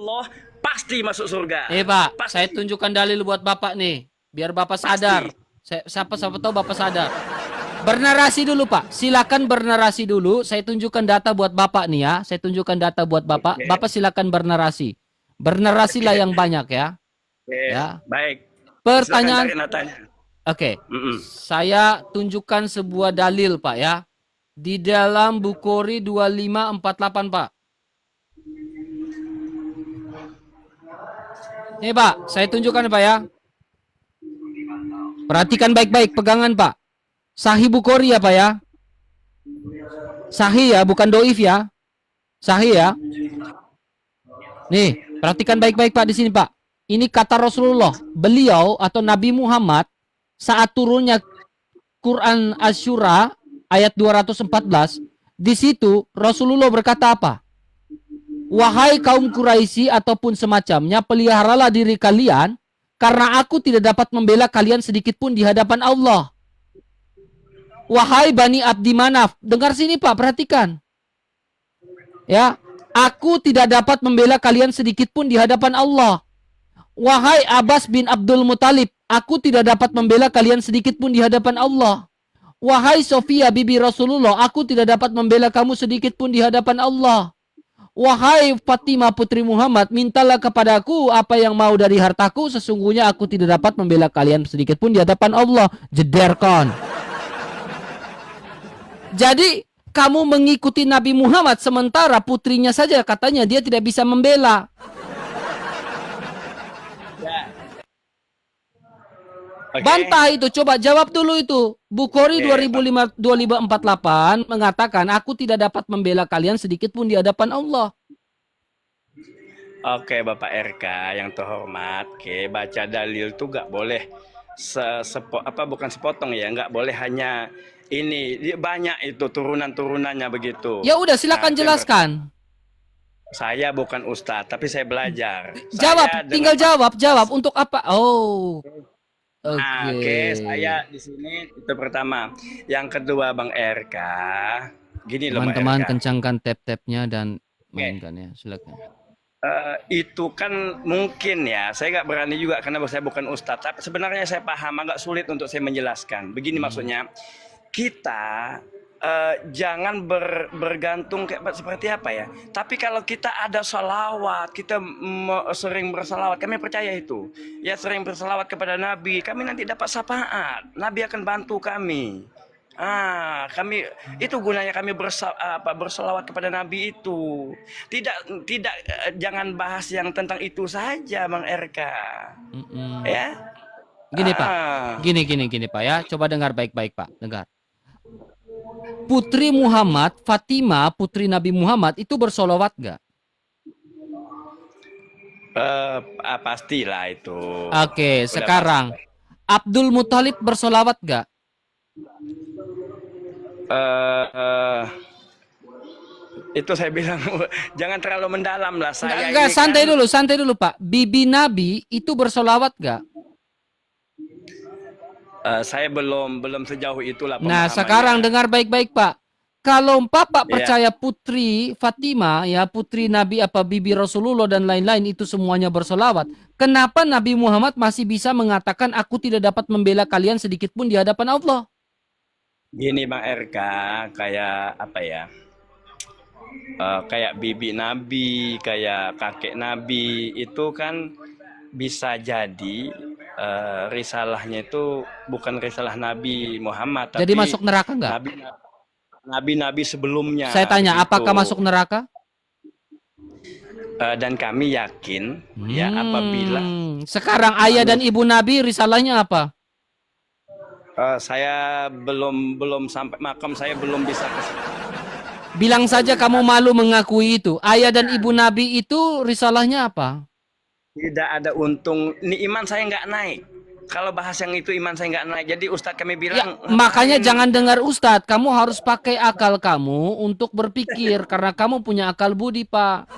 Allah pasti masuk surga. Pak, Pasti. saya tunjukkan dalil buat Bapak nih, biar Bapak sadar. Siapa tahu Bapak sadar. Bernarasi dulu, Pak. Silakan bernarasi dulu. Saya tunjukkan data buat Bapak nih ya. Saya tunjukkan data buat Bapak. Oke. Bapak silakan bernarasi. Bernarasilah yang banyak ya. Oke. Ya. Baik. Pertanyaan. Silakan cari datanya. Oke. Saya tunjukkan sebuah dalil, Pak ya. Di dalam Bukhari 2548, Pak. Nih, Pak, saya tunjukkan, Pak ya. Perhatikan baik-baik pegangan, Pak. Sahih Bukhari ya, Pak ya. Sahih ya, bukan doif ya. Sahih ya. Nih, perhatikan baik-baik, Pak, di sini, Pak. Ini kata Rasulullah. Beliau atau Nabi Muhammad saat turunnya Quran Asy-Syura ayat 214, di situ Rasulullah berkata apa? Wahai kaum Quraisy ataupun semacamnya, peliharalah diri kalian, karena aku tidak dapat membela kalian sedikit pun di hadapan Allah. Wahai Bani Abdi Manaf, dengar sini Pak, perhatikan. Ya, aku tidak dapat membela kalian sedikit pun di hadapan Allah. Wahai Abbas bin Abdul Muthalib, aku tidak dapat membela kalian sedikit pun di hadapan Allah. Wahai Sofia bibi Rasulullah, aku tidak dapat membela kamu sedikit pun di hadapan Allah. Wahai Fatimah putri Muhammad, mintalah kepadaku apa yang mau dari hartaku, sesungguhnya aku tidak dapat membela kalian sedikit pun di hadapan Allah. Jederkan. Jadi, kamu mengikuti Nabi Muhammad, sementara putrinya saja katanya dia tidak bisa membela. Okay. Bantah itu, coba jawab dulu itu. Bukhari 2548 mengatakan, aku tidak dapat membela kalian sedikit pun di hadapan Allah. Oke, Bapak RK yang terhormat, baca dalil tuh gak boleh bukan sepotong ya, nggak boleh hanya ini, banyak itu turunan-turunannya begitu. Ya udah, silakan jelaskan. Saya bukan ustadz, tapi saya belajar. Jawab, tinggal jawab untuk apa? Oh. Oke, saya di sini itu pertama. Yang kedua, Bang RK, gini loh, teman-teman, kencangkan tap-tapnya dan mainkan ya, silakan. Itu kan mungkin ya, saya nggak berani juga karena saya bukan ustadz. Tapi sebenarnya saya paham, agak sulit untuk saya menjelaskan. Begini maksudnya, kita jangan bergantung kayak seperti apa ya. Tapi kalau kita ada salawat, kita sering bersalawat, kami percaya itu. Ya, sering bersalawat kepada Nabi, kami nanti dapat syafaat. Nabi akan bantu kami. Kami itu gunanya kami bersalawat kepada Nabi itu. Tidak jangan bahas yang tentang itu saja, Bang RK. Ya. Gini Pak, gini Pak ya. Coba dengar baik-baik Pak, dengar. Putri Muhammad, Fatimah, putri Nabi Muhammad itu bersolawat gak? Pastilah itu. Oke, sekarang Abdul Muthalib bersolawat gak? Itu saya bilang jangan terlalu mendalam lah. Enggak, santai dulu Pak. Bibi Nabi itu bersolawat gak? Saya belum sejauh itulah. Nah, sekarang dengar baik-baik Pak. Kalau Bapak percaya putri Fatimah, ya putri Nabi bibi Rasulullah dan lain-lain itu semuanya bersolawat, kenapa Nabi Muhammad masih bisa mengatakan aku tidak dapat membela kalian sedikit pun di hadapan Allah? Gini Bang RK, kayak apa ya? Kayak bibi Nabi, kayak kakek Nabi itu kan bisa jadi risalahnya itu bukan risalah Nabi Muhammad, tapi jadi masuk neraka nggak? Nabi sebelumnya. Saya tanya, apakah masuk neraka? Dan kami yakin ya apabila sekarang ayah dan ibu Nabi risalahnya apa? Saya belum sampai makam, saya belum bisa bilang saja kamu malu mengakui itu. Ayah dan ibu Nabi itu risalahnya apa? Tidak ada untung, ini iman saya nggak naik. Kalau bahas yang itu iman saya nggak naik. Jadi Ustadz kami bilang ya, makanya jangan dengar Ustadz. Kamu harus pakai akal kamu untuk berpikir karena kamu punya akal budi Pak.